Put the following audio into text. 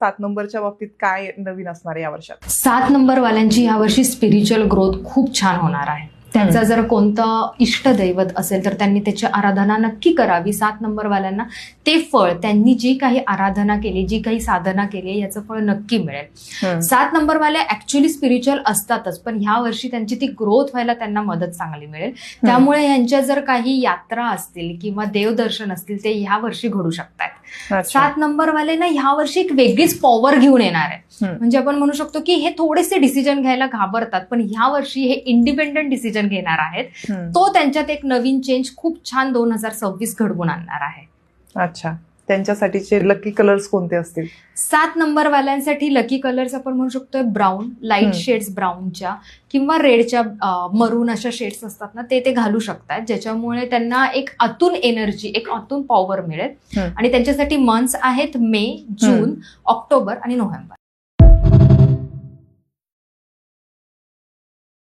7 नंबरच्या बाबतीत काय नवीन असणार आहे या वर्षात? 7 नंबरवाल्यांची यावर्षी स्पिरिच्युअल ग्रोथ खूप छान होणार आहे. त्यांचा जर कोणतं इष्टदैवत असेल तर त्यांनी त्याची आराधना नक्की करावी. 7 नंबरवाल्यांना ते फळ, त्यांनी जी काही आराधना केली, जी काही साधना केली, याचं फळ नक्की मिळेल. 7 नंबरवाले ऍक्च्युअली स्पिरिच्युअल असतातच, पण ह्या वर्षी त्यांची ती ग्रोथ व्हायला त्यांना मदत चांगली मिळेल. त्यामुळे यांच्या जर काही यात्रा असतील किंवा देवदर्शन असतील ते ह्या वर्षी घडू शकतात. 7 नंबरवाले ना ह्या वर्षी एक वेगळीच पॉवर घेऊन येणार आहे. म्हणजे आपण म्हणू शकतो की हे थोडेसे डिसिजन घ्यायला घाबरतात, पण ह्या वर्षी हे इंडिपेंडंट डिसिजन घेणार आहेत. तो त्यांच्यात एक नवीन चेंज खूप छान 2026 घडवून आणणार आहे. अच्छा, त्यांच्यासाठीचे लकी कलर्स कोणते असतील? 7 नंबरवाल्यांसाठी लकी कलर्स आपण म्हणू शकतो ब्राऊन, लाईट शेड्स ब्राऊनच्या किंवा रेडच्या, मरून अशा शेड्स असतात ना, ते घालू शकतात, ज्याच्यामुळे त्यांना एक आतून एनर्जी, एक आतून पॉवर मिळेल. आणि त्यांच्यासाठी मंथ्स आहेत मे, जून, ऑक्टोबर आणि नोव्हेंबर.